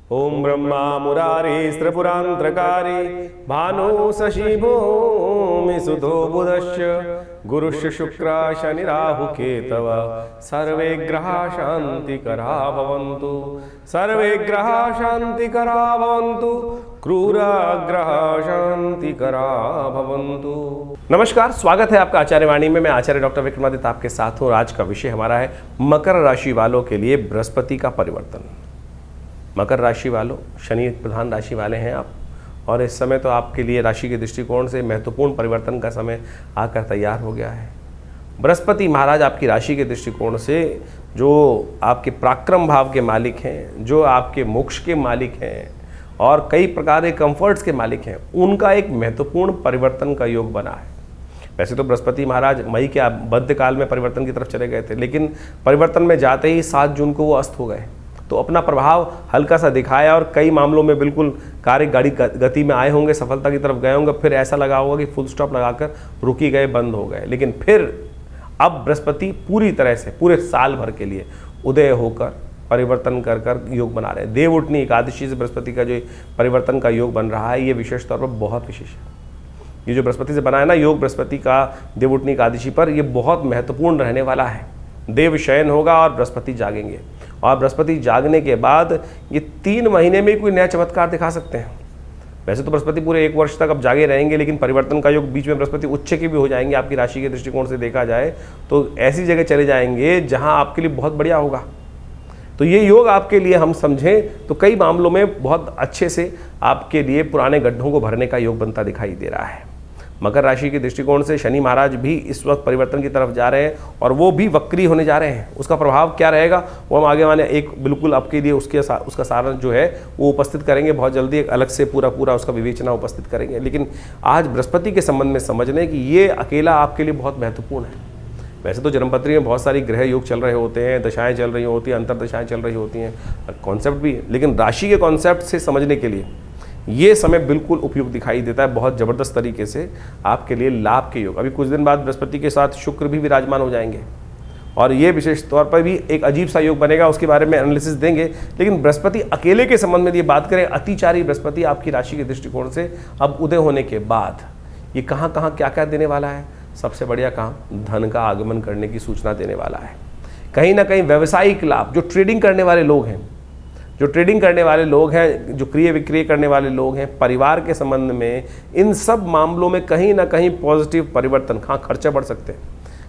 ओम ब्रह्मा मुरारी त्रिपुरांतकारी भानु शशि भूमि सुधो बुधश्च गुरुश्च शुक्र शनि राहु केतव सर्वे ग्रहा शांतिकरा भवन्तु सर्वे ग्रहा शांतिकरा भवन्तु क्रूर ग्रह शांतिकरा भवन्तु। नमस्कार, स्वागत है आपका आचार्य वाणी में। मैं आचार्य डॉक्टर विक्रमादित्य आपके साथ हूँ। आज का विषय हमारा है मकर राशि वालों के लिए बृहस्पति का परिवर्तन। मकर राशि वालों, शनि प्रधान राशि वाले हैं आप, और इस समय तो आपके लिए राशि के दृष्टिकोण से महत्वपूर्ण परिवर्तन का समय आकर तैयार हो गया है। बृहस्पति महाराज आपकी राशि के दृष्टिकोण से जो आपके पराक्रम भाव के मालिक हैं, जो आपके मोक्ष के मालिक हैं और कई प्रकार के कंफर्ट्स के मालिक हैं, उनका एक महत्वपूर्ण परिवर्तन का योग बना है। वैसे तो बृहस्पति महाराज मई के मध्य काल में परिवर्तन की तरफ चले गए थे, लेकिन परिवर्तन में जाते ही 7 जून को वो अस्त हो गए, तो अपना प्रभाव हल्का सा दिखाया और कई मामलों में बिल्कुल कार्य गाड़ी गति में आए होंगे, सफलता की तरफ गए होंगे। फिर ऐसा लगा होगा कि फुल स्टॉप लगाकर रुकी गए, बंद हो गए। लेकिन फिर अब बृहस्पति पूरी तरह से पूरे साल भर के लिए उदय होकर परिवर्तन कर कर योग बना रहे हैं। देवउठनी एकादशी से बृहस्पति का जो परिवर्तन का योग बन रहा है, ये विशेष तौर पर बहुत विशेष है। ये जो बृहस्पति से बना है ना योग, बृहस्पति का देवउठनी एकादशी पर, ये बहुत महत्वपूर्ण रहने वाला है। देव शयन होगा और बृहस्पति जागेंगे, और बृहस्पति जागने के बाद ये 3 महीने में कोई नया चमत्कार दिखा सकते हैं। वैसे तो बृहस्पति पूरे 1 वर्ष तक अब जागे रहेंगे, लेकिन परिवर्तन का योग बीच में बृहस्पति उच्च के भी हो जाएंगे। आपकी राशि के दृष्टिकोण से देखा जाए तो ऐसी जगह चले जाएंगे जहां आपके लिए बहुत बढ़िया होगा। तो ये योग आपके लिए हम समझें तो कई मामलों में बहुत अच्छे से आपके लिए पुराने गड्ढों को भरने का योग बनता दिखाई दे रहा है। मकर राशि के दृष्टिकोण से शनि महाराज भी इस वक्त परिवर्तन की तरफ जा रहे हैं, और वो भी वक्री होने जा रहे हैं। उसका प्रभाव क्या रहेगा वो हम आगे वाले एक बिल्कुल आपके लिए उसका सारांश जो है वो उपस्थित करेंगे बहुत जल्दी, एक अलग से पूरा उसका विवेचना उपस्थित करेंगे। लेकिन आज बृहस्पति के संबंध में समझ लें कि ये अकेला आपके लिए बहुत महत्वपूर्ण है। वैसे तो जन्मपत्री में बहुत सारी ग्रह योग चल रहे होते हैं, दशाएं चल रही होती हैं, अंतरदशाएं चल रही होती हैं, कॉन्सेप्ट भी, लेकिन राशि के कॉन्सेप्ट से समझने के लिए ये समय बिल्कुल उपयुक्त दिखाई देता है। बहुत ज़बरदस्त तरीके से आपके लिए लाभ के योग। अभी कुछ दिन बाद बृहस्पति के साथ शुक्र भी विराजमान हो जाएंगे, और ये विशेष तौर पर भी एक अजीब सा योग बनेगा, उसके बारे में एनालिसिस देंगे। लेकिन बृहस्पति अकेले के संबंध में ये बात करें, अतिचारी बृहस्पति आपकी राशि के दृष्टिकोण से अब उदय होने के बाद ये कहाँ क्या क्या देने वाला है। सबसे बढ़िया काम, धन का आगमन करने की सूचना देने वाला है। कहीं ना कहीं व्यावसायिक लाभ, जो ट्रेडिंग करने वाले लोग हैं, जो क्रय विक्रय करने वाले लोग हैं, परिवार के संबंध में, इन सब मामलों में कहीं ना कहीं पॉजिटिव परिवर्तन। हाँ, खर्चे बढ़ सकते हैं,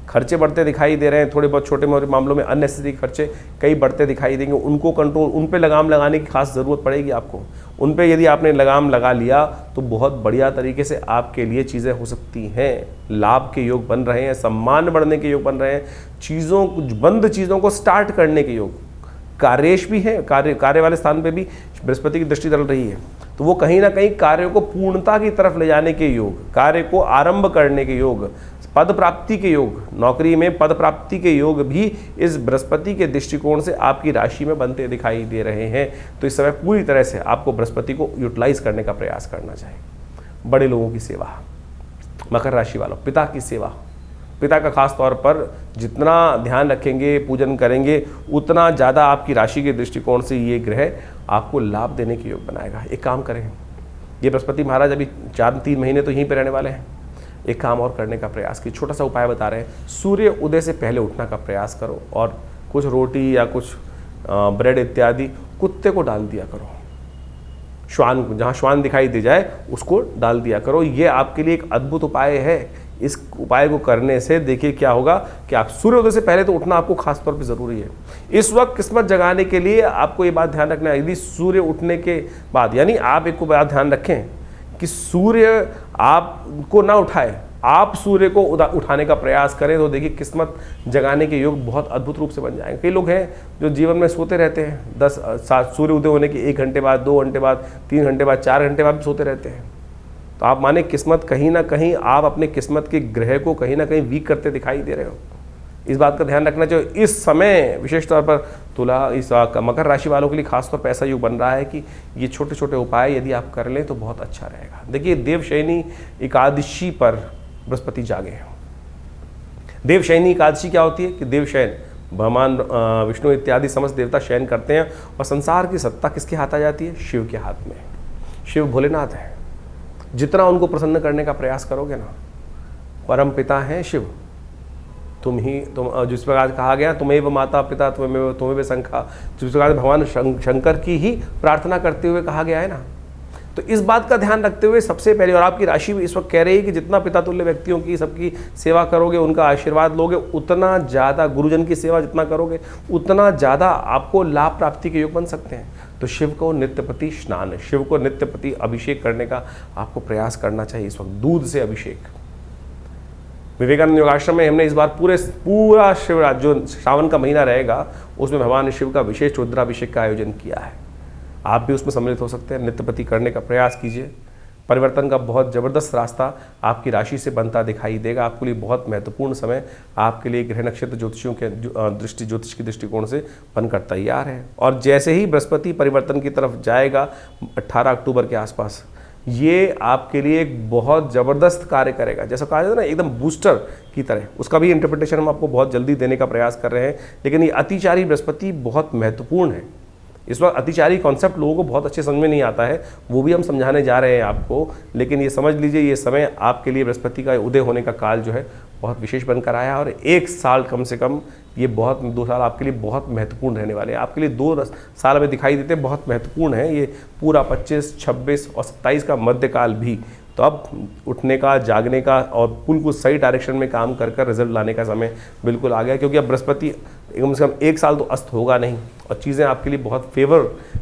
खर्चे बढ़ते दिखाई दे रहे हैं। थोड़े बहुत छोटे मोटे मामलों में अननेसेसरी खर्चे कई बढ़ते दिखाई देंगे। उनको कंट्रोल, उन पे लगाम लगाने की खास ज़रूरत पड़ेगी आपको। उन पे यदि आपने लगाम लगा लिया तो बहुत बढ़िया तरीके से आपके लिए चीज़ें हो सकती हैं। लाभ के योग बन रहे हैं, सम्मान बढ़ने के योग बन रहे हैं, बंद चीज़ों को स्टार्ट करने के योग। कार्येश भी है, कार्य वाले स्थान पे भी बृहस्पति की दृष्टि डल रही है, तो वो कहीं ना कहीं कार्यों को पूर्णता की तरफ ले जाने के योग, कार्य को आरंभ करने के योग, पद प्राप्ति के योग, नौकरी में पद प्राप्ति के योग भी इस बृहस्पति के दृष्टिकोण से आपकी राशि में बनते दिखाई दे रहे हैं। तो इस समय पूरी तरह से आपको बृहस्पति को यूटिलाइज करने का प्रयास करना चाहिए। बड़े लोगों की सेवा, मकर राशि वालों, पिता की सेवा, पिता का खास तौर पर जितना ध्यान रखेंगे, पूजन करेंगे, उतना ज़्यादा आपकी राशि के दृष्टिकोण से ये ग्रह आपको लाभ देने के योग बनाएगा। एक काम करें, ये बृहस्पति महाराज अभी 4-3 महीने तो यहीं पे रहने वाले हैं। एक काम और करने का प्रयास की, छोटा सा उपाय बता रहे हैं। सूर्य उदय से पहले उठना का प्रयास करो, और कुछ रोटी या कुछ ब्रेड इत्यादि कुत्ते को डाल दिया करो। श्वान, जहाँ श्वान दिखाई दे जाए उसको डाल दिया करो। ये आपके लिए एक अद्भुत उपाय है। इस उपाय को करने से देखिए क्या होगा कि आप सूर्योदय से पहले तो उठना आपको खास तौर पे ज़रूरी है। इस वक्त किस्मत जगाने के लिए आपको ये बात ध्यान रखना है, यदि सूर्य उठने के बाद, यानी आप एक को बात ध्यान रखें कि सूर्य आपको ना उठाए, आप सूर्य को उठाने का प्रयास करें, तो देखिए किस्मत जगाने के योग बहुत अद्भुत रूप से बन जाएंगे। कई लोग हैं जो जीवन में सोते रहते हैं, 7 सूर्य उदय होने के 1 घंटे बाद, 2 घंटे बाद, 3 घंटे बाद, 4 घंटे बाद भी सोते रहते हैं। तो आप माने किस्मत कहीं ना कहीं, आप अपने किस्मत के ग्रह को कहीं ना कहीं वीक करते दिखाई दे रहे हो। इस बात का ध्यान रखना चाहिए। इस समय विशेष तौर पर इस मकर राशि वालों के लिए खासतौर पर ऐसा योग बन रहा है कि ये छोटे छोटे उपाय यदि आप कर लें तो बहुत अच्छा रहेगा। देखिए, देवशयनी एकादशी पर बृहस्पति जागे हैं। देवशयनी एकादशी क्या होती है कि देवशयन भगवान विष्णु इत्यादि समस्त देवता शयन करते हैं और संसार की सत्ता किसके हाथ आ जाती है? शिव के हाथ में। शिव भोलेनाथ है। जितना उनको प्रसन्न करने का प्रयास करोगे ना, परम पिता हैं शिव। तुम जिस प्रकार कहा गया तुम्हें माता पिता तुम्हें शंखा, जिस प्रकार भगवान शंकर की ही प्रार्थना करते हुए कहा गया है ना। तो इस बात का ध्यान रखते हुए सबसे पहले, और आपकी राशि भी इस वक्त कह रही है कि जितना पिता तुल्य व्यक्तियों की सबकी सेवा करोगे, उनका आशीर्वाद लोगे, उतना ज़्यादा गुरुजन की सेवा जितना करोगे उतना ज़्यादा आपको लाभ प्राप्ति के योग बन सकते हैं। तो शिव को नित्यपति स्नान, शिव को नित्यपति अभिषेक करने का आपको प्रयास करना चाहिए इस वक्त। दूध से अभिषेक। विवेकानंद योगाश्रम में हमने इस बार पूरा शिवरात्रि जो श्रावण का महीना रहेगा उसमें भगवान शिव का विशेष रुद्राभिषेक का आयोजन किया है। आप भी उसमें सम्मिलित हो सकते हैं। नित्यपति करने का प्रयास कीजिए। परिवर्तन का बहुत ज़बरदस्त रास्ता आपकी राशि से बनता दिखाई देगा। आपके लिए बहुत महत्वपूर्ण समय आपके लिए ग्रह नक्षत्र ज्योतिषियों के ज्योतिष की दृष्टिकोण से बनकर तैयार है। और जैसे ही बृहस्पति परिवर्तन की तरफ जाएगा 18 अक्टूबर के आसपास, ये आपके लिए एक बहुत ज़बरदस्त कार्य करेगा। जैसा कहा जाता है ना, एकदम बूस्टर की तरह। उसका भी इंटरप्रिटेशन हम आपको बहुत जल्दी देने का प्रयास कर रहे हैं। लेकिन ये अतिचारी बृहस्पति बहुत महत्वपूर्ण है। इस वक्त अतिचारी कॉन्सेप्ट लोगों को बहुत अच्छे समझ में नहीं आता है, वो भी हम समझाने जा रहे हैं आपको। लेकिन ये समझ लीजिए, ये समय आपके लिए बृहस्पति का उदय होने का काल जो है बहुत विशेष बनकर आया है। और 1 साल कम से कम ये 2 साल आपके लिए बहुत महत्वपूर्ण रहने वाले हैं। आपके लिए 2 साल में दिखाई देते हैं बहुत महत्वपूर्ण है। ये पूरा 25, 26 और 27 का मध्यकाल भी। तो अब उठने का, जागने का और बिल्कुल सही डायरेक्शन में काम कर रिजल्ट लाने का समय बिल्कुल आ गया। क्योंकि अब बृहस्पति कम से कम 1 साल तो अस्त होगा नहीं और चीज़ें आपके लिए बहुत फेवर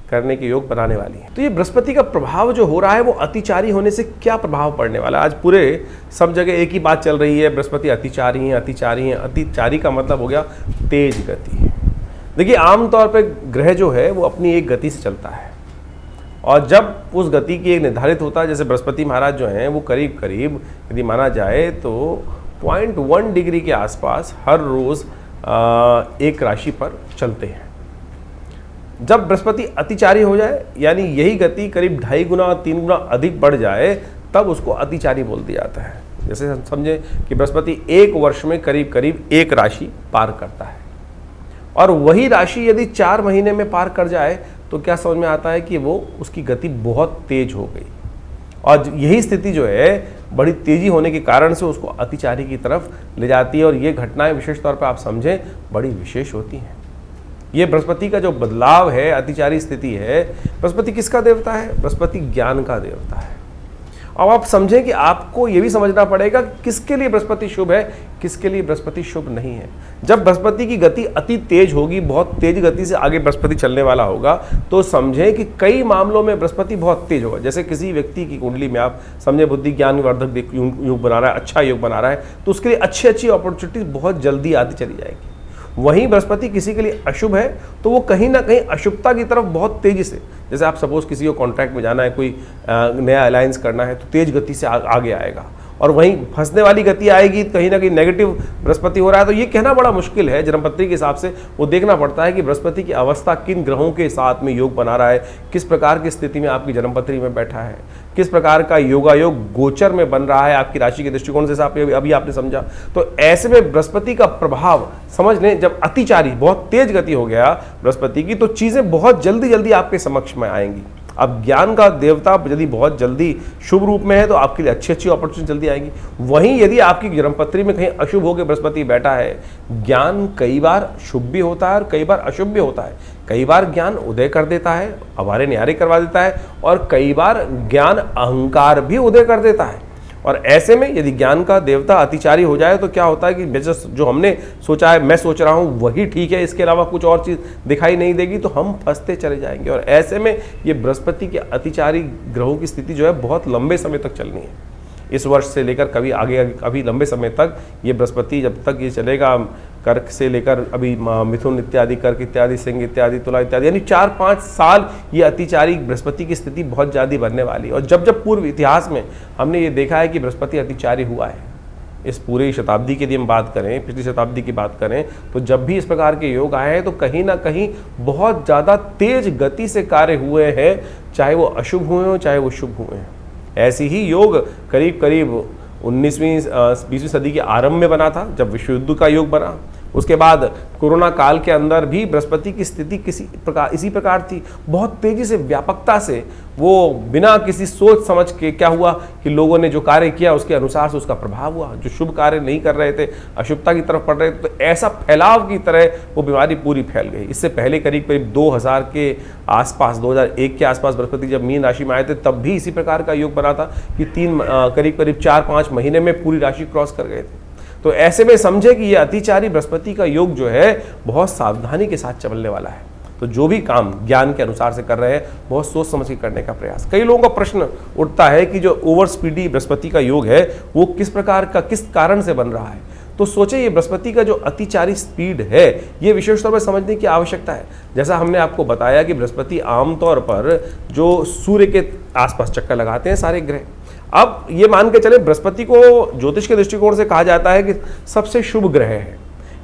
करने के योग बनाने वाली हैं। तो ये बृहस्पति का प्रभाव जो हो रहा है वो अतिचारी होने से क्या प्रभाव पड़ने वाला है? आज पूरे सब जगह एक ही बात चल रही है, बृहस्पति अतिचारी हैं, अतिचारी हैं। अतिचारी का मतलब हो गया तेज गति। देखिए, आमतौर पर ग्रह जो है वो अपनी एक गति से चलता है और जब उस गति की एक निर्धारित होता है, जैसे बृहस्पति महाराज जो हैं वो करीब करीब यदि माना जाए तो 0.1 डिग्री के आसपास हर रोज़ एक राशि पर चलते हैं। जब बृहस्पति अतिचारी हो जाए, यानी यही गति करीब 2.5 गुना 3 गुना अधिक बढ़ जाए, तब उसको अतिचारी बोल दिया जाता है। जैसे हम समझें कि बृहस्पति 1 वर्ष में करीब करीब एक राशि पार करता है और वही राशि यदि 4 महीने में पार कर जाए तो क्या समझ में आता है कि वो उसकी गति बहुत तेज हो गई। और यही स्थिति जो है बड़ी तेजी होने के कारण से उसको अतिचारी की तरफ ले जाती है। और ये घटनाएं विशेष तौर पर आप समझें बड़ी विशेष होती हैं। ये बृहस्पति का जो बदलाव है, अतिचारी स्थिति है। बृहस्पति किसका देवता है? बृहस्पति ज्ञान का देवता है। अब आप समझें कि आपको ये भी समझना पड़ेगा किसके लिए बृहस्पति शुभ है, किसके लिए बृहस्पति शुभ नहीं है। जब बृहस्पति की गति अति तेज होगी, बहुत तेज गति से आगे बृहस्पति चलने वाला होगा, तो समझें कि कई मामलों में बृहस्पति बहुत तेज होगा। जैसे किसी व्यक्ति की कुंडली में आप समझे बुद्धि ज्ञान वर्धक योग बना रहा है, अच्छा योग बना रहा है, तो उसके लिए अच्छी अच्छी अपॉर्चुनिटीज बहुत जल्दी आती चली जाएगी। वहीं बृहस्पति किसी के लिए अशुभ है तो वो कहीं ना कहीं अशुभता की तरफ बहुत तेजी से, जैसे आप सपोज किसी को कॉन्ट्रैक्ट में जाना है, कोई नया अलायंस करना है, तो तेज गति से आगे आएगा। और वहीं फंसने वाली गति आएगी, कहीं ना कहीं नेगेटिव बृहस्पति हो रहा है। तो ये कहना बड़ा मुश्किल है। जन्मपत्री के हिसाब से वो देखना पड़ता है कि बृहस्पति की अवस्था किन ग्रहों के साथ में योग बना रहा है, किस प्रकार की स्थिति में आपकी जन्मपत्री में बैठा है, किस प्रकार का योगायोग गोचर में बन रहा है आपकी राशि के दृष्टिकोण से। अभी आपने समझा। तो ऐसे में बृहस्पति का प्रभाव समझ लें, जब अतिचारी बहुत तेज गति हो गया बृहस्पति की, तो चीजें बहुत जल्दी जल्दी आपके समक्ष में आएंगी। अब ज्ञान का देवता यदि बहुत जल्दी शुभ रूप में है तो आपके लिए अच्छी अच्छी अपॉर्चुनिटी जल्दी आएगी। वहीं यदि आपकी जन्मपत्री में कहीं अशुभ होकर बृहस्पति बैठा है, ज्ञान कई बार शुभ भी होता है और कई बार अशुभ भी होता है। कई बार ज्ञान उदय कर देता है, अवारे न्यारे करवा देता है, और कई बार ज्ञान अहंकार भी उदय कर देता है। और ऐसे में यदि ज्ञान का देवता अतिचारी हो जाए तो क्या होता है कि जो हमने सोचा है, मैं सोच रहा हूँ वही ठीक है, इसके अलावा कुछ और चीज़ दिखाई नहीं देगी, तो हम फंसते चले जाएंगे। और ऐसे में ये बृहस्पति के अतिचारी ग्रहों की स्थिति जो है बहुत लंबे समय तक चलनी है। इस वर्ष से लेकर कभी आगे अभी लंबे समय तक ये बृहस्पति जब तक ये चलेगा, कर्क से लेकर अभी मिथुन इत्यादि, कर्क इत्यादि, सिंह इत्यादि, तुला इत्यादि, यानी 4-5 साल ये अतिचारी बृहस्पति की स्थिति बहुत ज़्यादा बढ़ने वाली है। और जब जब पूर्व इतिहास में हमने ये देखा है कि बृहस्पति अतिचारी हुआ है, इस पूरी शताब्दी की यदि हम बात करें, पिछली शताब्दी की बात करें, तो जब भी इस प्रकार के योग आए हैं तो कहीं ना कहीं बहुत ज़्यादा तेज गति से कार्य हुए हैं, चाहे वो अशुभ हुए हों चाहे वो शुभ हुए हैं। ऐसी ही योग करीब करीब 19वीं 20वीं सदी के आरंभ में बना था, जब विश्व युद्ध का योग बना। उसके बाद कोरोना काल के अंदर भी बृहस्पति की स्थिति इसी प्रकार थी, बहुत तेजी से, व्यापकता से, वो बिना किसी सोच समझ के क्या हुआ कि लोगों ने जो कार्य किया उसके अनुसार से उसका प्रभाव हुआ। जो शुभ कार्य नहीं कर रहे थे, अशुभता की तरफ पड़ रहे थे, तो ऐसा फैलाव की तरह वो बीमारी पूरी फैल गई। इससे पहले करीब करीब 2000 के आसपास, 2001 के आसपास बृहस्पति जब मीन राशि में आए थे, तब भी इसी प्रकार का योग बना था कि करीब करीब 4-5 महीने में पूरी राशि क्रॉस कर गए थे। तो ऐसे में समझे कि ये अतिचारी बृहस्पति का योग जो है बहुत सावधानी के साथ चलने वाला है। तो जो भी काम ज्ञान के अनुसार से कर रहे हैं, बहुत सोच समझ के करने का प्रयास। कई लोगों का प्रश्न उठता है कि जो ओवर स्पीडी बृहस्पति का योग है वो किस प्रकार का, किस कारण से बन रहा है। तो सोचे ये बृहस्पति का जो अतिचारी स्पीड है, ये विशेष तौर पर समझने की आवश्यकता है। जैसा हमने आपको बताया कि बृहस्पति आमतौर पर जो सूर्य के आसपास चक्कर लगाते हैं सारे ग्रह। अब ये मान के चले बृहस्पति को ज्योतिष के दृष्टिकोण से कहा जाता है कि सबसे शुभ ग्रह है।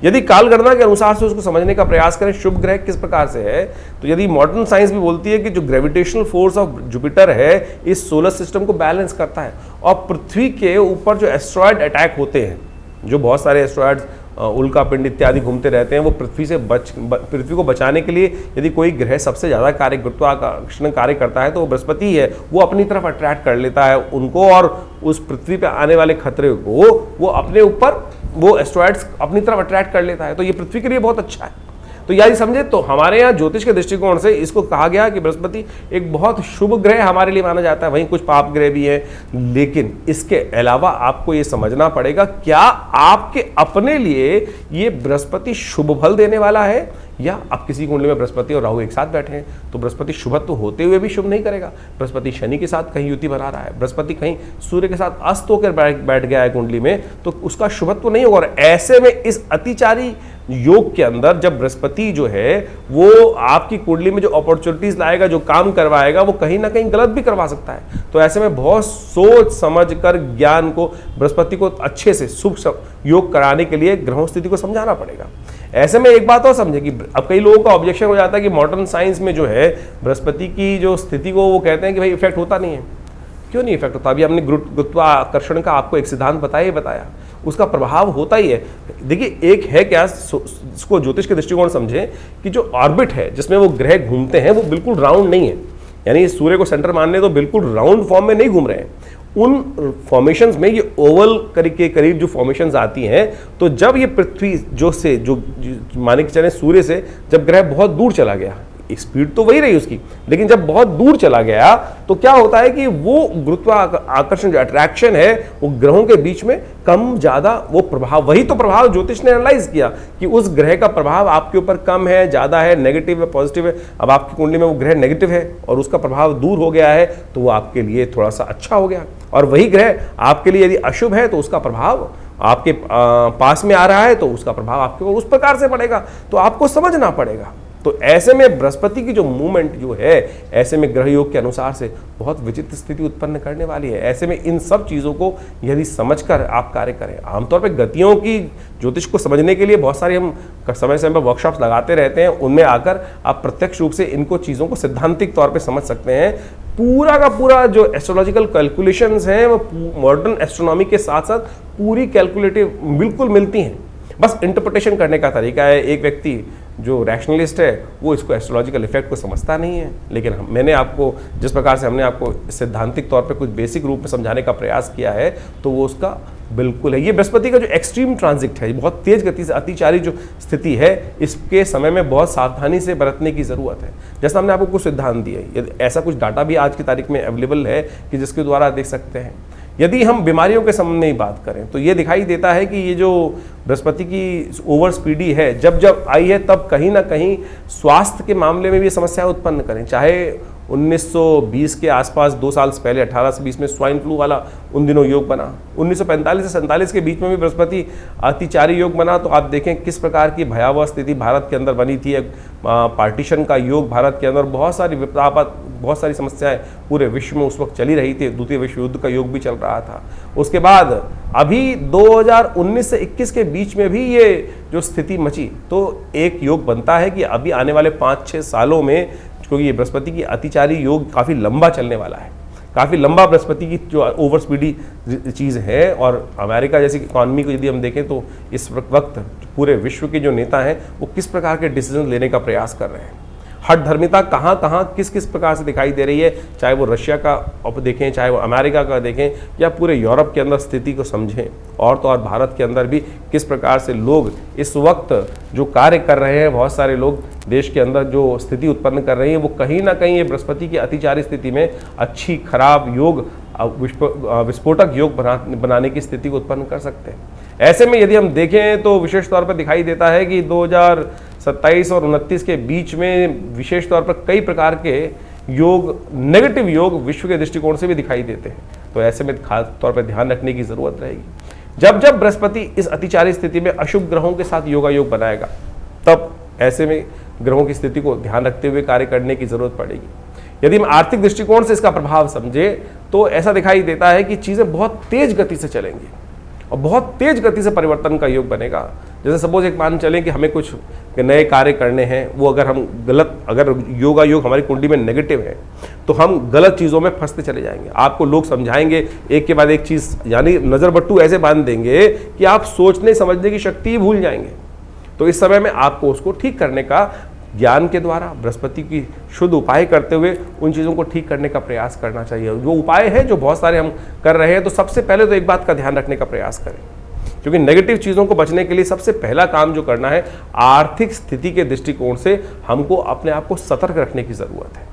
यदि कालगणना के अनुसार से उसको समझने का प्रयास करें शुभ ग्रह किस प्रकार से है, तो यदि मॉडर्न साइंस भी बोलती है कि जो ग्रेविटेशनल फोर्स ऑफ जुपिटर है इस सोलर सिस्टम को बैलेंस करता है, और पृथ्वी के ऊपर जो एस्ट्रॉयड अटैक होते हैं, जो बहुत सारे एस्ट्रॉयड्स उल्का पिंड इत्यादि घूमते रहते हैं, वो पृथ्वी को बचाने के लिए यदि कोई ग्रह सबसे ज़्यादा गुरुत्वाकर्षण कार्य करता है तो वो बृहस्पति है। वो अपनी तरफ अट्रैक्ट कर लेता है उनको, और उस पृथ्वी पे आने वाले खतरे को वो अपने ऊपर, वो एस्ट्रॉयड्स अपनी तरफ अट्रैक्ट कर लेता है। तो ये पृथ्वी के लिए बहुत अच्छा है। तो यदि समझे तो हमारे यहाँ ज्योतिष के दृष्टिकोण से इसको कहा गया कि बृहस्पति एक बहुत शुभ ग्रह हमारे लिए माना जाता है। वहीं कुछ पाप ग्रह भी हैं, लेकिन इसके अलावा आपको ये समझना पड़ेगा क्या आपके अपने लिए ये बृहस्पति शुभ फल देने वाला है, या अब किसी कुंडली में बृहस्पति और राहु एक साथ बैठे हैं तो बृहस्पति शुभत्व होते हुए भी शुभ नहीं करेगा। बृहस्पति शनि के साथ कहीं युति बना रहा है, बृहस्पति कहीं सूर्य के साथ अस्त होकर बैठ गया है कुंडली में, तो उसका शुभत्व नहीं होगा। और ऐसे में इस अतिचारी योग के अंदर जब बृहस्पति जो है वो आपकी कुंडली में जो अपॉर्चुनिटीज लाएगा, जो काम करवाएगा, वो कहीं ना कहीं गलत भी करवा सकता है। तो ऐसे में बहुत सोच समझ कर ज्ञान को, बृहस्पति को अच्छे से शुभ योग कराने के लिए ग्रहों स्थिति को समझाना पड़ेगा। ऐसे में एक बात और समझे कि अब कई लोगों का ऑब्जेक्शन हो जाता है कि मॉडर्न साइंस में जो है बृहस्पति की जो स्थिति को वो कहते हैं कि भाई इफेक्ट होता नहीं है। क्यों नहीं इफेक्ट होता? अभी हमने गुरुत्वाकर्षण का आपको एक सिद्धांत बताया, उसका प्रभाव होता ही है। देखिए एक है क्या, इसको ज्योतिष के दृष्टिकोण समझें कि जो ऑर्बिट है जिसमें वो ग्रह घूमते हैं वो बिल्कुल राउंड नहीं है, यानी सूर्य को सेंटर मान ले तो बिल्कुल राउंड फॉर्म में नहीं घूम रहे हैं। उन फॉर्मेशंस में ये ओवल के करीब जो फॉर्मेशंस आती हैं, तो जब ये पृथ्वी जो माने कि चले सूर्य से जब ग्रह बहुत दूर चला गया, स्पीड तो वही रही उसकी, लेकिन जब बहुत दूर चला गया तो क्या होता है कि वो गुरुत्वाकर्षण जो अट्रैक्शन है वो ग्रहों के बीच में कम ज्यादा वो प्रभाव, वही तो प्रभाव ज्योतिष ने एनालाइज किया कि उस ग्रह का प्रभाव आपके ऊपर कम है, ज्यादा है, नेगेटिव है, पॉजिटिव है। अब आपकी कुंडली में वो ग्रह नेगेटिव है और उसका प्रभाव दूर हो गया है, तो वो आपके लिए थोड़ा सा अच्छा हो गया। और वही ग्रह आपके लिए यदि अशुभ है तो उसका प्रभाव आपके पास में आ रहा है, तो उसका प्रभाव आपके ऊपर उस प्रकार से पड़ेगा। तो आपको समझना पड़ेगा। तो ऐसे में बृहस्पति की जो मूवमेंट जो है, ऐसे में ग्रह योग के अनुसार से बहुत विचित्र स्थिति उत्पन्न करने वाली है। ऐसे में इन सब चीज़ों को यदि समझकर आप कार्य करें, आमतौर पर गतियों की ज्योतिष को समझने के लिए बहुत सारे हम समय समय पर वर्कशॉप्स लगाते रहते हैं, उनमें आकर आप प्रत्यक्ष रूप से इनको चीज़ों को सिद्धांतिक तौर पर समझ सकते हैं। पूरा का पूरा जो एस्ट्रोलॉजिकल कैलकुलेशंस हैं वो मॉडर्न एस्ट्रोनॉमी के साथ साथ पूरी कैलकुलेटिव बिल्कुल मिलती हैं, बस इंटरप्रिटेशन करने का तरीका है। एक व्यक्ति जो रैशनलिस्ट है वो इसको एस्ट्रोलॉजिकल इफेक्ट को समझता नहीं है, लेकिन मैंने आपको जिस प्रकार से हमने आपको सिद्धांतिक तौर पे कुछ बेसिक रूप में समझाने का प्रयास किया है, तो वो उसका बिल्कुल है। ये बृहस्पति का जो एक्सट्रीम ट्रांजिट है, बहुत तेज गति से अतिचारी जो स्थिति है, इसके समय में बहुत सावधानी से बरतने की ज़रूरत है। जैसा हमने आपको कुछ सिद्धांत दिए, यदि ऐसा कुछ डाटा भी आज की तारीख में अवेलेबल है कि जिसके द्वारा आप देख सकते हैं। यदि हम बीमारियों के संबंध में बात करें तो ये दिखाई देता है कि ये जो बृहस्पति की ओवर स्पीडी है, जब जब आई है तब कहीं ना कहीं स्वास्थ्य के मामले में भी समस्याएं उत्पन्न करें। चाहे 1920 के आसपास 2 साल से पहले 18 से 20 में स्वाइन फ्लू वाला उन दिनों योग बना, 1945 से 47 के बीच में भी बृहस्पति अतिचारी योग बना। तो आप देखें किस प्रकार की भयावह स्थिति भारत के अंदर बनी थी। पार्टीशन का योग भारत के अंदर, बहुत सारी विपदापद, बहुत सारी समस्याएं पूरे विश्व में उस वक्त चली रही थी। द्वितीय विश्व युद्ध का योग भी चल रहा था। उसके बाद अभी 2019 से 21 के बीच में भी ये जो स्थिति मची, तो एक योग बनता है कि अभी आने वाले 5-6 सालों में, क्योंकि ये बृहस्पति की अतिचारी योग काफ़ी लंबा चलने वाला है, काफ़ी लंबा बृहस्पति की जो ओवर स्पीडी चीज़ है। और अमेरिका जैसी इकॉनमी को यदि हम देखें तो इस वक्त पूरे विश्व के जो नेता हैं वो किस प्रकार के डिसीजन लेने का प्रयास कर रहे हैं, हठ धर्मिता कहाँ कहाँ किस किस प्रकार से दिखाई दे रही है, चाहे वो रशिया का देखें, चाहे वो अमेरिका का देखें, या पूरे यूरोप के अंदर स्थिति को समझें, और तो और भारत के अंदर भी किस प्रकार से लोग इस वक्त जो कार्य कर रहे हैं, बहुत सारे लोग देश के अंदर जो स्थिति उत्पन्न कर रहे हैं, वो कहीं ना कहीं ये बृहस्पति की अतिचारी स्थिति में अच्छी खराब योग, विस्फोटक योग बनाने की स्थिति को उत्पन्न कर सकते हैं। ऐसे में यदि हम देखें तो विशेष तौर पर दिखाई देता है कि 2027 और 29 के बीच में विशेष तौर पर कई प्रकार के योग, नेगेटिव योग विश्व के दृष्टिकोण से भी दिखाई देते हैं। तो ऐसे में खास तौर पर ध्यान रखने की जरूरत रहेगी। जब जब बृहस्पति इस अतिचारी स्थिति में अशुभ ग्रहों के साथ योगा योग बनाएगा, तब ऐसे में ग्रहों की स्थिति को ध्यान रखते हुए कार्य करने की जरूरत पड़ेगी। यदि हम आर्थिक दृष्टिकोण से इसका प्रभाव समझे तो ऐसा दिखाई देता है कि चीजें बहुत तेज गति से चलेंगी और बहुत तेज गति से परिवर्तन का योग बनेगा। जैसे सपोज एक मान चलें कि हमें कुछ नए कार्य करने हैं, वो अगर हम अगर योगा योग हमारी कुंडली में नेगेटिव है तो हम गलत चीज़ों में फंसते चले जाएंगे। आपको लोग समझाएंगे एक के बाद एक चीज़, यानी नज़र बट्टू ऐसे बांध देंगे कि आप सोचने समझने की शक्ति ही भूल जाएंगे। तो इस समय में आपको उसको ठीक करने का ज्ञान के द्वारा बृहस्पति की शुद्ध उपाय करते हुए उन चीज़ों को ठीक करने का प्रयास करना चाहिए। वो उपाय है जो बहुत सारे हम कर रहे हैं, तो सबसे पहले तो एक बात का ध्यान रखने का प्रयास करें, क्योंकि नेगेटिव चीज़ों को बचने के लिए सबसे पहला काम जो करना है, आर्थिक स्थिति के दृष्टिकोण से हमको अपने आप को सतर्क रखने की ज़रूरत है।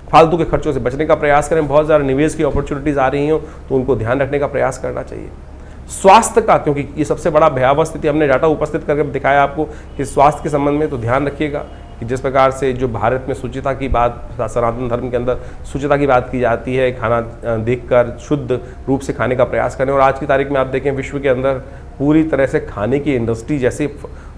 फालतू के खर्चों से बचने का प्रयास करें। बहुत ज़्यादा निवेश की अपॉर्चुनिटीज़ आ रही हो तो उनको ध्यान रखने का प्रयास करना चाहिए। स्वास्थ्य का, क्योंकि ये सबसे बड़ा भयावह स्थिति हमने डाटा उपस्थित करके दिखाया आपको कि स्वास्थ्य के संबंध में तो ध्यान रखिएगा कि जिस प्रकार से जो भारत में शुचिता की बात, सनातन धर्म के अंदर शुचिता की बात की जाती है, खाना देखकर शुद्ध रूप से खाने का प्रयास करें। और आज की तारीख में आप देखें विश्व के अंदर पूरी तरह से खाने की इंडस्ट्री जैसे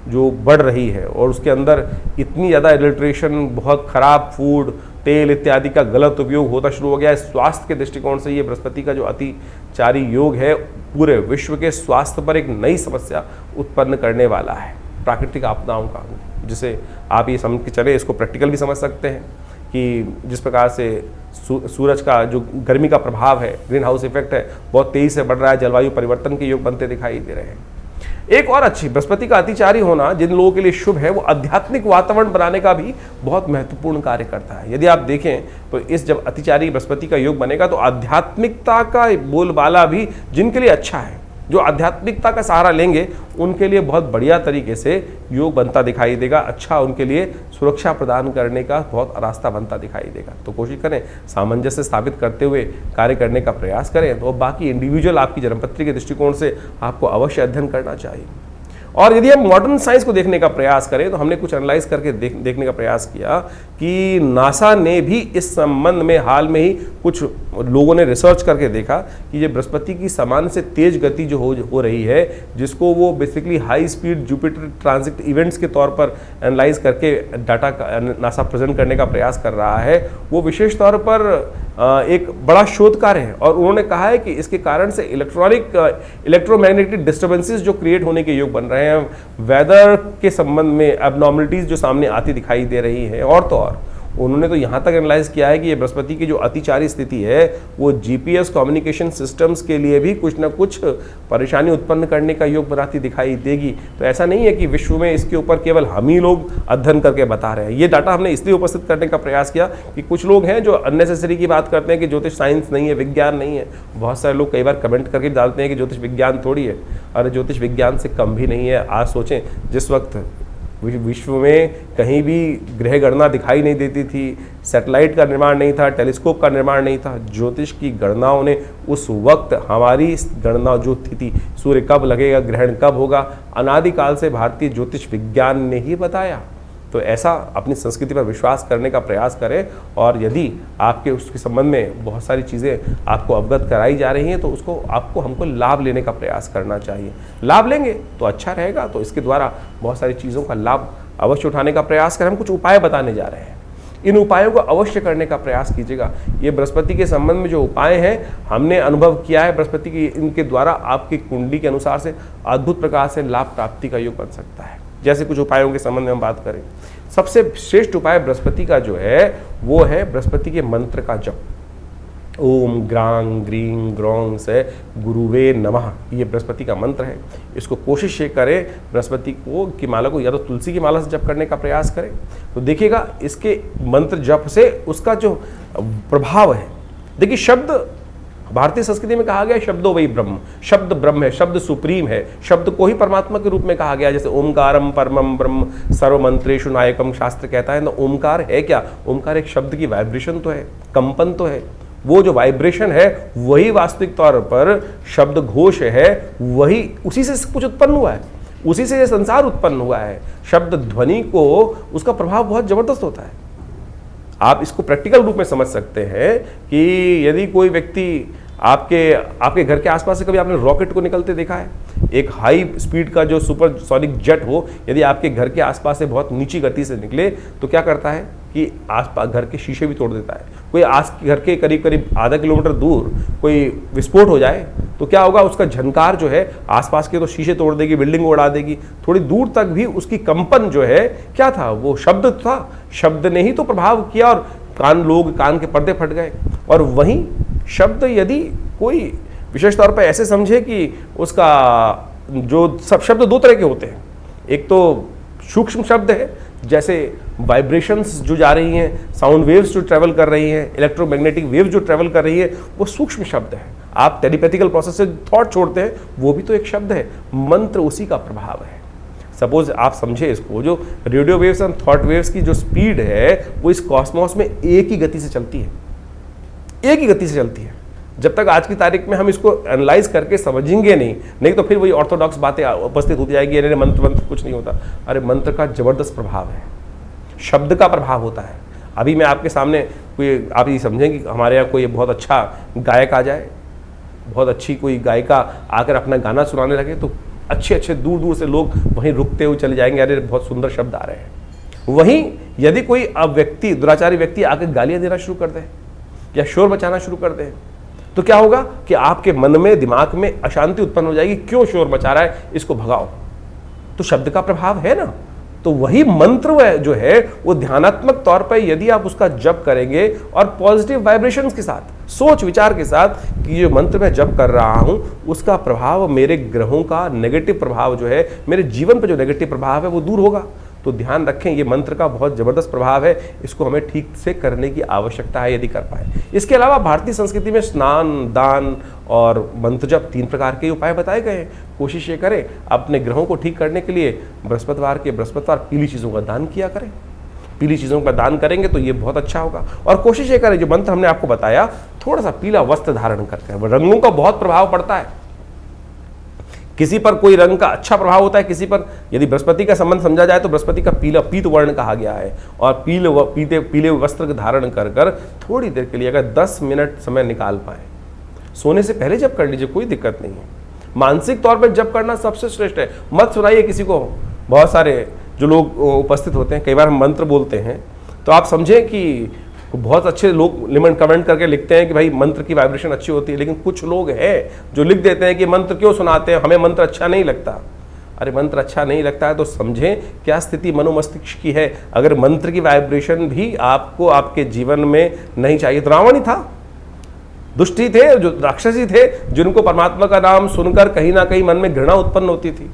जो बढ़ रही है और उसके अंदर इतनी ज़्यादा एडल्ट्रेशन, बहुत ख़राब फूड, तेल इत्यादि का गलत उपयोग होता शुरू हो गया है। स्वास्थ्य के दृष्टिकोण से ये बृहस्पति का जो अतिचारी योग है पूरे विश्व के स्वास्थ्य पर एक नई समस्या उत्पन्न करने वाला है, प्राकृतिक आपदाओं का, जिसे आप ये समझ के चले, इसको प्रैक्टिकल भी समझ सकते हैं कि जिस प्रकार से सूरज का जो गर्मी का प्रभाव है, ग्रीन हाउस इफेक्ट है, बहुत तेजी से बढ़ रहा है, जलवायु परिवर्तन के योग बनते दिखाई दे रहे हैं। एक और अच्छी, बृहस्पति का अतिचारी होना जिन लोगों के लिए शुभ है, वो आध्यात्मिक वातावरण बनाने का भी बहुत महत्वपूर्ण कार्य करता है। यदि आप देखें तो इस जब अतिचारी बृहस्पति का योग बनेगा तो आध्यात्मिकता का बोलबाला भी जिनके लिए अच्छा है, जो आध्यात्मिकता का सहारा लेंगे, उनके लिए बहुत बढ़िया तरीके से योग बनता दिखाई देगा। अच्छा, उनके लिए सुरक्षा प्रदान करने का बहुत रास्ता बनता दिखाई देगा। तो कोशिश करें सामंजस्य स्थापित करते हुए कार्य करने का प्रयास करें। तो बाकी इंडिविजुअल आपकी जन्मपत्री के दृष्टिकोण से आपको अवश्य अध्ययन करना चाहिए। और यदि हम मॉडर्न साइंस को देखने का प्रयास करें तो हमने कुछ एनालाइज करके देखने का प्रयास किया कि नासा ने भी इस संबंध में हाल में ही कुछ लोगों ने रिसर्च करके देखा कि ये बृहस्पति की सामान्य से तेज गति जो हो रही है, जिसको वो basically high speed Jupiter transit events के तौर पर एनालाइज करके डाटा का नासा प्रेजेंट करने का प्रयास कर रहा है, वो विशेष तौर पर एक बड़ा शोध कार्य है। और उन्होंने कहा है कि इसके कारण से इलेक्ट्रोमैग्नेटिक डिस्टर्बेंसेस जो क्रिएट होने के योग बन रहे हैं, वेदर के संबंध में एबनॉर्मलिटीज जो सामने आती दिखाई दे रही है। और तो और उन्होंने तो यहाँ तक एनालाइज किया है कि ये बृहस्पति की जो अतिचारी स्थिति है वो जीपीएस कम्युनिकेशन सिस्टम्स के लिए भी कुछ ना कुछ परेशानी उत्पन्न करने का योग बनाती दिखाई देगी। तो ऐसा नहीं है कि विश्व में इसके ऊपर केवल हम ही लोग अध्ययन करके बता रहे हैं। ये डाटा हमने इसलिए उपस्थित करने का प्रयास किया कि कुछ लोग हैं जो अननेसेसरी की बात करते हैं कि ज्योतिष साइंस नहीं है, विज्ञान नहीं है। बहुत सारे लोग कई बार कमेंट करके डालते हैं कि ज्योतिष विज्ञान थोड़ी है। अरे ज्योतिष विज्ञान से कम भी नहीं है। आज सोचें, जिस वक्त विश्व में कहीं भी ग्रह गणना दिखाई नहीं देती थी, सैटेलाइट का निर्माण नहीं था, टेलीस्कोप का निर्माण नहीं था, ज्योतिष की गणनाओं ने उस वक्त हमारी गणना जो थी सूर्य कब लगेगा, ग्रहण कब होगा, अनादिकाल से भारतीय ज्योतिष विज्ञान ने ही बताया। तो ऐसा अपनी संस्कृति पर विश्वास करने का प्रयास करें। और यदि आपके उसके संबंध में बहुत सारी चीज़ें आपको अवगत कराई जा रही हैं तो उसको हमको लाभ लेने का प्रयास करना चाहिए। लाभ लेंगे तो अच्छा रहेगा। तो इसके द्वारा बहुत सारी चीज़ों का लाभ अवश्य उठाने का प्रयास करें। हम कुछ उपाय बताने जा रहे हैं, इन उपायों को अवश्य करने का प्रयास कीजिएगा। ये बृहस्पति के संबंध में जो उपाय हैं हमने अनुभव किया है, बृहस्पति की इनके द्वारा आपकी कुंडली के अनुसार से अद्भुत प्रकार से लाभ प्राप्ति का योग बन सकता है। जैसे कुछ उपायों के संबंध में हम बात करें, सबसे श्रेष्ठ उपाय बृहस्पति का जो है वो है बृहस्पति के मंत्र का जप। ओम ग्रांग ग्रीं ग्रौं से गुरुवे नमः, ये बृहस्पति का मंत्र है। इसको कोशिश ये करें बृहस्पति को की माला को या तो तुलसी की माला से जप करने का प्रयास करें, तो देखिएगा इसके मंत्र जप से उसका जो प्रभाव है। देखिए शब्द भारतीय संस्कृति में कहा गया शब्दों वही ब्रह्म, शब्द ब्रह्म है, शब्द सुप्रीम है, शब्द को ही परमात्मा के रूप में कहा गया। जैसे ओमकारम परमम ब्रह्म सर्वमंत्रेषु नायकम शास्त्र कहता है ना। ओमकार है क्या? ओमकार एक शब्द की वाइब्रेशन तो है, कंपन तो है। वो जो वाइब्रेशन है वही वास्तविक तौर पर शब्द घोष है, वही उसी से कुछ उत्पन्न हुआ है, उसी से ये संसार उत्पन्न हुआ है। शब्द ध्वनि को उसका प्रभाव बहुत जबरदस्त होता है। आप इसको प्रैक्टिकल रूप में समझ सकते हैं कि यदि कोई व्यक्ति आपके घर के आसपास से कभी आपने रॉकेट को निकलते देखा है, एक हाई स्पीड का जो सुपरसोनिक जेट हो, यदि आपके घर के आसपास से बहुत नीची गति से निकले तो क्या करता है कि आसपास घर के शीशे भी तोड़ देता है। कोई घर के करीब करीब आधा किलोमीटर दूर कोई विस्फोट हो जाए तो क्या होगा, उसका झनकार जो है आसपास के तो शीशे तोड़ देगी, बिल्डिंग को उड़ा देगी। थोड़ी दूर तक भी उसकी कंपन जो है क्या था, वो शब्द था, शब्द ने ही तो प्रभाव किया और कान के पर्दे फट गए। और वहीं शब्द यदि कोई विशेष तौर पर ऐसे समझे कि उसका जो सब शब्द दो तरह के होते हैं, एक तो सूक्ष्म शब्द है, जैसे वाइब्रेशंस जो जा रही हैं, साउंड वेव्स जो ट्रैवल कर रही हैं, इलेक्ट्रोमैग्नेटिक वेव जो ट्रैवल कर रही है, वो सूक्ष्म शब्द है। आप टेलीपैथिकल प्रोसेस से थॉट छोड़ते हैं, वो भी तो एक शब्द है। मंत्र उसी का प्रभाव है। सपोज आप समझे इसको, जो radio waves and thought waves की जो स्पीड है वो इस कॉस्मोस में एक ही गति से चलती है, एक ही गति से चलती है। जब तक आज की तारीख में हम इसको एनालाइज करके समझेंगे नहीं तो फिर वही ऑर्थोडॉक्स बातें उपस्थित होती जाएगी, अरे मंत्र कुछ नहीं होता। अरे मंत्र का जबरदस्त प्रभाव है, शब्द का प्रभाव होता है। अभी मैं आपके सामने कोई, आप ये समझें कि हमारे यहाँ कोई बहुत अच्छा गायक आ जाए, बहुत अच्छी कोई गायिका आकर अपना गाना सुनाने लगे, तो अच्छे दूर दूर से लोग वहीं रुकते हुए चले जाएंगे, अरे बहुत सुंदर शब्द आ रहे हैं। वहीं यदि कोई व्यक्ति, दुराचारी व्यक्ति आकर गालियाँ देना शुरू कर दे या शोर मचाना शुरू कर दे, तो क्या होगा कि आपके मन में, दिमाग में अशांति उत्पन्न हो जाएगी। क्यों शोर मचा रहा है, इसको भगाओ। तो शब्द का प्रभाव है ना। तो वही मंत्र जो है वो ध्यानात्मक तौर पर यदि आप उसका जप करेंगे और पॉजिटिव वाइब्रेशंस के साथ, सोच विचार के साथ कि जो मंत्र मैं जप कर रहा हूं उसका प्रभाव, मेरे ग्रहों का नेगेटिव प्रभाव जो है, मेरे जीवन पर जो नेगेटिव प्रभाव है वो दूर होगा। तो ध्यान रखें, ये मंत्र का बहुत जबरदस्त प्रभाव है, इसको हमें ठीक से करने की आवश्यकता है यदि कर पाए। इसके अलावा भारतीय संस्कृति में स्नान, दान और मंत्र जप 3 प्रकार के उपाय बताए गए हैं। कोशिश ये करें अपने ग्रहों को ठीक करने के लिए बृहस्पतिवार पीली चीज़ों का दान किया करें। पीली चीज़ों का दान करेंगे तो ये बहुत अच्छा होगा। और कोशिश ये करें, जो मंत्र हमने आपको बताया, थोड़ा सा पीला वस्त्र धारण करके। रंगों का बहुत प्रभाव पड़ता है, किसी पर कोई रंग का अच्छा प्रभाव होता है, किसी पर, यदि बृहस्पति का संबंध समझा जाए तो बृहस्पति का पीत वर्ण कहा गया है। और पीले वस्त्र धारण कर थोड़ी देर के लिए अगर 10 मिनट समय निकाल पाए, सोने से पहले जप कर लीजिए, कोई दिक्कत नहीं है। मानसिक तौर पर जप करना सबसे श्रेष्ठ है। मत सुनाइए किसी को। बहुत सारे जो लोग उपस्थित होते हैं, कई बार हम मंत्र बोलते हैं तो आप समझें कि बहुत अच्छे लोग कमेंट करके लिखते हैं कि भाई मंत्र की वाइब्रेशन अच्छी होती है, लेकिन कुछ लोग हैं जो लिख देते हैं कि मंत्र क्यों सुनाते हैं, हमें मंत्र अच्छा नहीं लगता। अरे मंत्र अच्छा नहीं लगता है तो समझें क्या स्थिति मनोमस्तिष्क की है। अगर मंत्र की वाइब्रेशन भी आपको आपके जीवन में नहीं चाहिए, तो रावण ही था, दुष्टी थे, जो राक्षसी थे, जिनको परमात्मा का नाम सुनकर कहीं ना कहीं मन में घृणा उत्पन्न होती थी।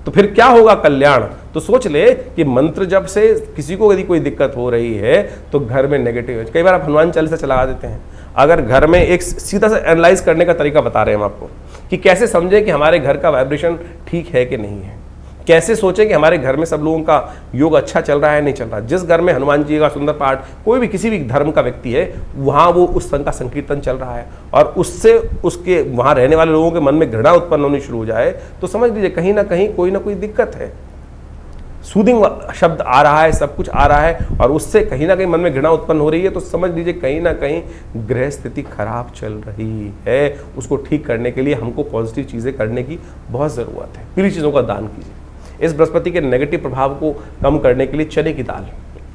तो फिर क्या होगा कल्याण। तो सोच ले कि मंत्र जब से किसी को यदि कोई दिक्कत हो रही है तो घर में नेगेटिव है। कई बार आप हनुमान चालीसा चला देते हैं। अगर घर में एक सीधा सा एनालाइज करने का तरीका बता रहे हैं हम आपको कि कैसे समझें कि हमारे घर का वाइब्रेशन ठीक है कि नहीं है, कैसे सोचें कि हमारे घर में सब लोगों का योग अच्छा चल रहा है नहीं चल रहा। जिस घर में हनुमान जी का सुंदर पाठ, कोई भी किसी भी धर्म का व्यक्ति है, वहाँ वो उस संघ का संकीर्तन चल रहा है और उससे उसके वहाँ रहने वाले लोगों के मन में घृणा उत्पन्न होनी शुरू हो जाए, तो समझ लीजिए कहीं ना कहीं कोई ना कोई दिक्कत है। सूदिंग शब्द आ रहा है, सब कुछ आ रहा है और उससे कहीं ना कहीं मन में घृणा उत्पन्न हो रही है, तो समझ लीजिए कहीं ना कहीं ग्रह स्थिति खराब चल रही है। उसको ठीक करने के लिए हमको पॉजिटिव चीज़ें करने की बहुत ज़रूरत है। पीली चीज़ों का दान कीजिए। इस बृहस्पति के नेगेटिव प्रभाव को कम करने के लिए चने की दाल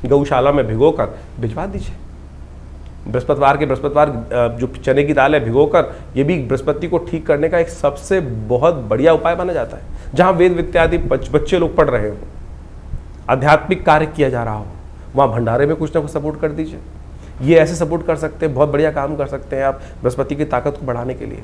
गौशाला में भिगोकर भिजवा दीजिए। बृहस्पतिवार जो चने की दाल है भिगोकर, ये भी बृहस्पति को ठीक करने का एक सबसे बहुत बढ़िया उपाय माना जाता है। जहाँ वेद इत्यादि बच्चे लोग पढ़ रहे हो, आध्यात्मिक कार्य किया जा रहा हो, वहाँ भंडारे में कुछ ना कुछ सपोर्ट कर दीजिए। ये ऐसे सपोर्ट कर सकते हैं, बहुत बढ़िया काम कर सकते हैं आप बृहस्पति की ताकत को बढ़ाने के लिए।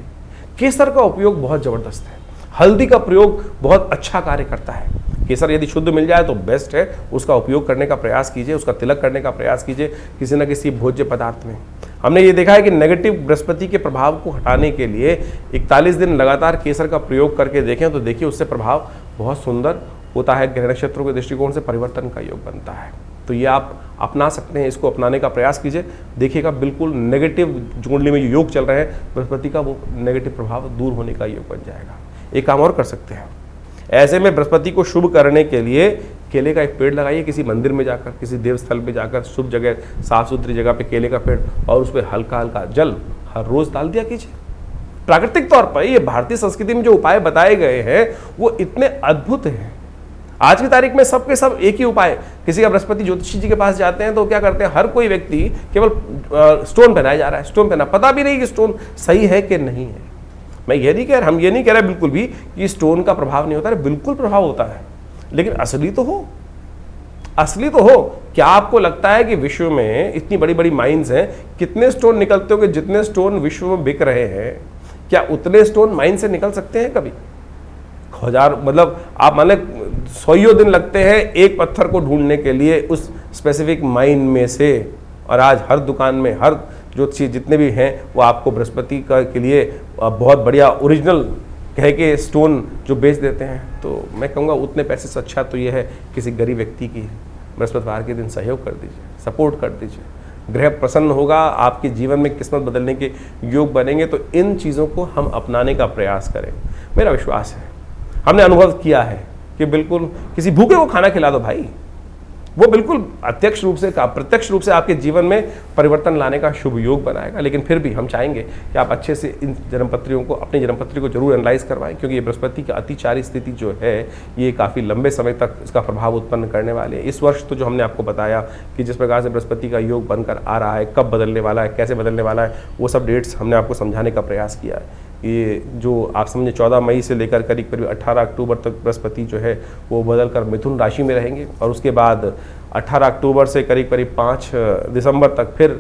केसर का उपयोग बहुत जबरदस्त है। हल्दी का प्रयोग बहुत अच्छा कार्य करता है। केसर यदि शुद्ध मिल जाए तो बेस्ट है, उसका उपयोग करने का प्रयास कीजिए, उसका तिलक करने का प्रयास कीजिए किसी न किसी भोज्य पदार्थ में। हमने ये देखा है कि नेगेटिव बृहस्पति के प्रभाव को हटाने के लिए 41 दिन लगातार केसर का प्रयोग करके देखें तो देखिए उससे प्रभाव बहुत सुंदर होता है। ग्रह नक्षत्रों के दृष्टिकोण से परिवर्तन का योग बनता है। तो ये आप अपना सकते हैं, इसको अपनाने का प्रयास कीजिए, देखिएगा बिल्कुल नेगेटिव कुंडली में जो योग चल रहे हैं बृहस्पति का, वो नेगेटिव प्रभाव दूर होने का योग बन जाएगा। एक काम और कर सकते हैं, ऐसे में बृहस्पति को शुभ करने के लिए केले का एक पेड़ लगाइए, किसी मंदिर में जाकर, किसी देव स्थल पे जाकर, शुभ जगह, साफ सुथरी जगह पे केले का पेड़, और उस पर हल्का हल्का जल हर रोज डाल दिया कीजिए। प्राकृतिक तौर पर ये भारतीय संस्कृति में जो उपाय बताए गए हैं वो इतने अद्भुत हैं। आज की तारीख में सबके सब एक ही उपाय, किसी का बृहस्पति ज्योतिषी जी के पास जाते हैं तो क्या करते हैं, हर कोई व्यक्ति केवल स्टोन पहनाया जा रहा है, स्टोन पहना, पता भी नहीं कि स्टोन सही है कि नहीं है। मैं ये नहीं कह रहा, हम ये नहीं कह रहे बिल्कुल भी कि स्टोन का प्रभाव नहीं होता है, बिल्कुल प्रभाव होता है, लेकिन असली तो हो, असली तो हो। क्या आपको लगता है कि विश्व में इतनी बड़ी बड़ी माइंस हैं, कितने स्टोन निकलते होंगे? जितने स्टोन विश्व में बिक रहे हैं, क्या उतने स्टोन माइन से निकल सकते हैं कभी? हजार, मतलब आप मान लें 100 दिन लगते हैं एक पत्थर को ढूंढने के लिए उस स्पेसिफिक माइन में से, और आज हर दुकान में, हर जो चीज़ जितने भी हैं वो आपको बृहस्पति का के लिए बहुत बढ़िया ओरिजिनल कह के स्टोन जो बेच देते हैं। तो मैं कहूँगा उतने पैसे से अच्छा तो ये है किसी गरीब व्यक्ति की बृहस्पतिवार के दिन सहयोग कर दीजिए, सपोर्ट कर दीजिए। ग्रह प्रसन्न होगा, आपके जीवन में किस्मत बदलने के योग बनेंगे। तो इन चीज़ों को हम अपनाने का प्रयास करें। मेरा विश्वास है, हमने अनुभव किया है कि बिल्कुल किसी भूखे को खाना खिला दो भाई, वो बिल्कुल प्रत्यक्ष रूप से आपके जीवन में परिवर्तन लाने का शुभ योग बनाएगा। लेकिन फिर भी हम चाहेंगे कि आप अच्छे से इन जन्मपत्रियों को, अपनी जन्मपत्री को जरूर एनालाइज करवाएं, क्योंकि ये बृहस्पति की अतिचारी स्थिति जो है ये काफ़ी लंबे समय तक इसका प्रभाव उत्पन्न करने वाले हैं। इस वर्ष तो जो हमने आपको बताया कि जिस प्रकार से बृहस्पति का योग बनकर आ रहा है, कब बदलने वाला है, कैसे बदलने वाला है, वो सब डेट्स हमने आपको समझाने का प्रयास किया है। ये जो आप समझे 14 मई से लेकर करीब 18 अक्टूबर तक बृहस्पति जो है वो बदल कर मिथुन राशि में रहेंगे, और उसके बाद 18 अक्टूबर से करीब 5 दिसंबर तक फिर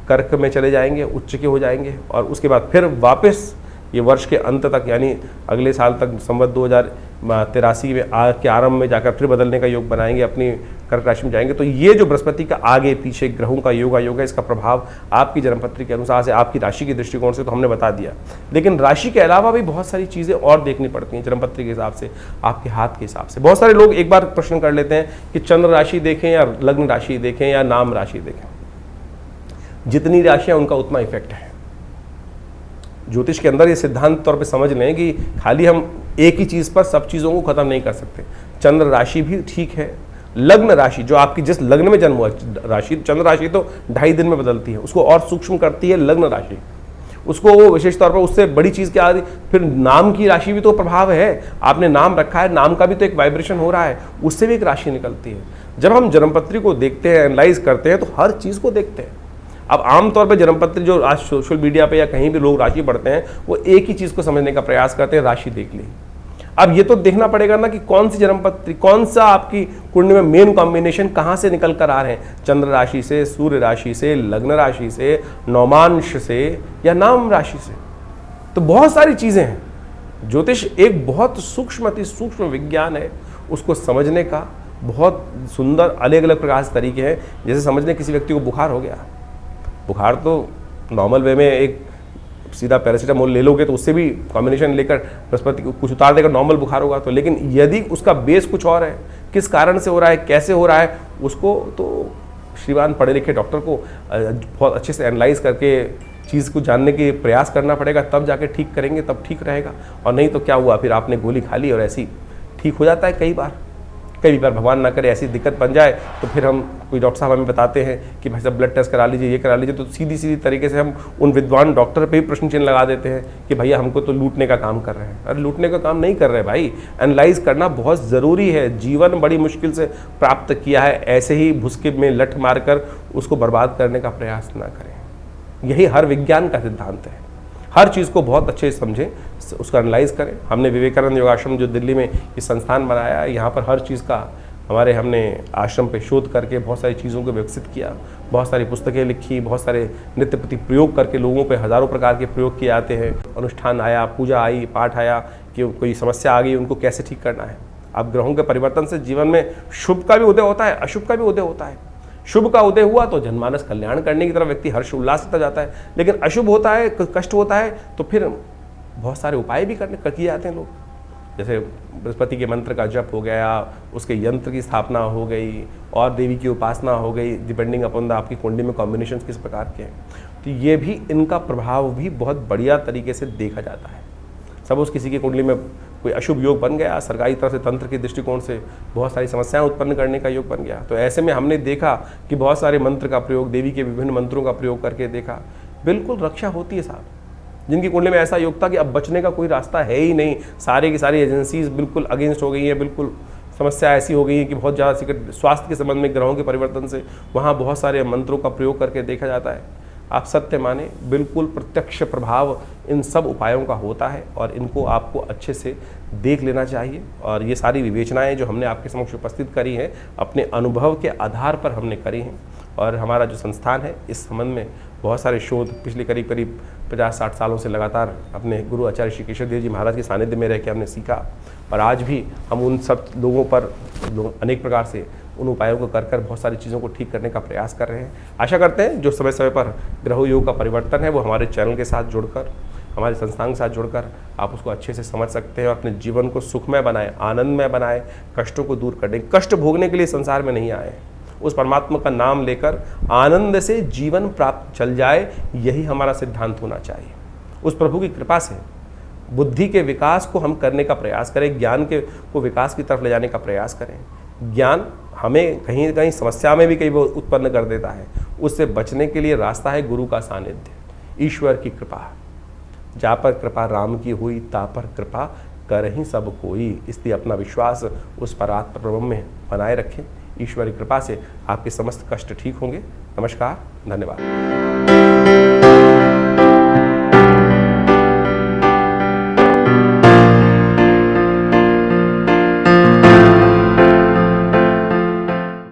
कर्क में चले जाएंगे, उच्च के हो जाएंगे, और उसके बाद फिर वापस ये वर्ष के अंत तक यानी अगले साल तक संवत 2083 में के आरंभ में जाकर फिर बदलने का योग बनाएंगे, अपनी कर्क राशि में जाएंगे। तो ये जो बृहस्पति का आगे पीछे ग्रहों का योग है, इसका प्रभाव आपकी जन्मपत्री के अनुसार से, आपकी राशि के दृष्टिकोण से तो हमने बता दिया, लेकिन राशि के अलावा भी बहुत सारी चीज़ें और देखनी पड़ती हैं जन्मपत्री के हिसाब से, आपके हाथ के हिसाब से। बहुत सारे लोग एक बार प्रश्न कर लेते हैं कि चंद्र राशि देखें या लग्न राशि देखें या नाम राशि देखें। जितनी राशियाँ उनका उतना इफेक्ट है। ज्योतिष के अंदर ये सिद्धांत तौर पे समझ लें कि खाली हम एक ही चीज़ पर सब चीज़ों को खत्म नहीं कर सकते। चंद्र राशि भी ठीक है, लग्न राशि जो आपकी जिस लग्न में जन्म हुआ राशि, चंद्र राशि तो 2.5 दिन में बदलती है, उसको और सूक्ष्म करती है लग्न राशि। उसको विशेष तौर पर उससे बड़ी चीज़ क्या आती, फिर नाम की राशि भी तो प्रभाव है। आपने नाम रखा है, नाम का भी तो एक वाइब्रेशन हो रहा है, उससे भी एक राशि निकलती है। जब हम जन्मपत्री को देखते हैं, एनालाइज करते हैं, तो हर चीज़ को देखते हैं। अब आमतौर पे जन्मपत्री जो आज सोशल मीडिया पे या कहीं भी लोग राशि पढ़ते हैं, वो एक ही चीज़ को समझने का प्रयास करते हैं, राशि देख ली। अब ये तो देखना पड़ेगा ना कि कौन सी जन्मपत्री, कौन सा आपकी कुंडली में मेन कॉम्बिनेशन कहाँ से निकल कर आ रहे हैं, चंद्र राशि से, सूर्य राशि से, लग्न राशि से, नौमांश से या नाम राशि से। तो बहुत सारी चीज़ें हैं। ज्योतिष एक बहुत सूक्ष्म, अति सूक्ष्म विज्ञान है। उसको समझने का बहुत सुंदर अलग अलग प्रकार से तरीके हैं। जैसे समझने किसी व्यक्ति को बुखार हो गया, बुखार तो नॉर्मल वे में एक सीधा पैरासीटामोल ले लोगे तो उससे भी कॉम्बिनेशन लेकर बृहस्पति को कुछ उतार देकर नॉर्मल बुखार होगा। तो लेकिन यदि उसका बेस कुछ और है, किस कारण से हो रहा है, कैसे हो रहा है, उसको तो श्रीमान पढ़े लिखे डॉक्टर को बहुत अच्छे से एनालाइज करके चीज़ को जानने के प्रयास करना पड़ेगा, तब जाके ठीक करेंगे, तब ठीक रहेगा। और नहीं तो क्या हुआ, फिर आपने गोली खा ली और ऐसी ठीक हो जाता है। कई बार भगवान ना करे ऐसी दिक्कत बन जाए तो फिर हम कोई डॉक्टर साहब हमें बताते हैं कि भाई साहब ब्लड टेस्ट करा लीजिए, ये करा लीजिए, तो सीधी तरीके से हम उन विद्वान डॉक्टर पे भी प्रश्न चिन्ह लगा देते हैं कि भैया हमको तो लूटने का काम कर रहे हैं। अरे लूटने का काम नहीं कर रहे भाई, एनालाइज करना बहुत ज़रूरी है। जीवन बड़ी मुश्किल से प्राप्त किया है, ऐसे ही भुसके में लठ मारकर उसको बर्बाद करने का प्रयास ना करें। यही हर विज्ञान का सिद्धांत है। हर चीज़ को बहुत अच्छे से समझें, उसका एनालाइज करें। हमने विवेकानंद योगाश्रम जो दिल्ली में ये संस्थान बनाया है, यहाँ पर हर चीज़ का हमारे हमने आश्रम पे शोध करके बहुत सारी चीज़ों को विकसित किया, बहुत सारी पुस्तकें लिखी, बहुत सारे नित्य प्रति प्रयोग करके लोगों पे हज़ारों प्रकार के प्रयोग किए जाते हैं। अनुष्ठान आया, पूजा आई, पाठ आया कि कोई समस्या आ गई, उनको कैसे ठीक करना है। अब ग्रहों के परिवर्तन से जीवन में शुभ का भी उदय होता है, अशुभ का भी उदय होता है। शुभ का उदय हुआ तो जनमानस कल्याण करने की तरफ व्यक्ति हर्ष उल्लास से जाता है, लेकिन अशुभ होता है, कष्ट होता है, तो फिर बहुत सारे उपाय भी किए जाते हैं लोग। जैसे बृहस्पति के मंत्र का जप हो गया, उसके यंत्र की स्थापना हो गई और देवी की उपासना हो गई, डिपेंडिंग अपॉन द आपकी कुंडली में कॉम्बिनेशन किस प्रकार के हैं। तो ये भी इनका प्रभाव भी बहुत बढ़िया तरीके से देखा जाता है। सपोज किसी की कुंडली में कोई अशुभ योग बन गया, सरकारी तरफ से तंत्र के दृष्टिकोण से बहुत सारी समस्याएं उत्पन्न करने का योग बन गया, तो ऐसे में हमने देखा कि बहुत सारे मंत्र का प्रयोग, देवी के विभिन्न मंत्रों का प्रयोग करके देखा, बिल्कुल रक्षा होती है साहब। जिनकी कुंडली में ऐसा योग था कि अब बचने का कोई रास्ता है ही नहीं, सारी की सारी एजेंसीज बिल्कुल अगेंस्ट हो गई हैं, बिल्कुल समस्या ऐसी हो गई है कि बहुत ज़्यादा सिकट स्वास्थ्य के संबंध में ग्रहों के परिवर्तन से वहाँ बहुत सारे मंत्रों का प्रयोग करके देखा जाता है। आप सत्य माने, बिल्कुल प्रत्यक्ष प्रभाव इन सब उपायों का होता है और इनको आपको अच्छे से देख लेना चाहिए। और ये सारी विवेचनाएं जो हमने आपके समक्ष उपस्थित करी हैं, अपने अनुभव के आधार पर हमने करी हैं। और हमारा जो संस्थान है इस संबंध में बहुत सारे शोध पिछले करीब 50-60 सालों से लगातार अपने गुरु आचार्य श्री केशव देव जी महाराज के सानिध्य में रह के हमने सीखा, और आज भी हम उन सब लोगों पर अनेक प्रकार से उन उपायों को कर बहुत सारी चीज़ों को ठीक करने का प्रयास कर रहे हैं। आशा करते हैं जो समय समय पर ग्रह योग का परिवर्तन है वो हमारे चैनल के साथ जुड़कर, हमारे संस्थान के साथ जुड़कर आप उसको अच्छे से समझ सकते हैं और अपने जीवन को सुखमय बनाएं, आनंदमय बनाएं, कष्टों को दूर कर दें। कष्ट भोगने के लिए संसार में नहीं आए, उस परमात्मा का नाम लेकर आनंद से जीवन प्राप्त चल जाए, यही हमारा सिद्धांत होना चाहिए। उस प्रभु की कृपा से बुद्धि के विकास को हम करने का प्रयास करें, ज्ञान के को विकास की तरफ ले जाने का प्रयास करें। ज्ञान हमें कहीं कहीं समस्या में भी कई बार उत्पन्न कर देता है, उससे बचने के लिए रास्ता है गुरु का सानिध्य, ईश्वर की कृपा। जा पर कृपा राम की हुई, ता पर कृपा करहि सब कोई। इसलिए अपना विश्वास उस परात्पर ब्रह्म में बनाए रखें। ईश्वर की कृपा से आपके समस्त कष्ट ठीक होंगे। नमस्कार, धन्यवाद।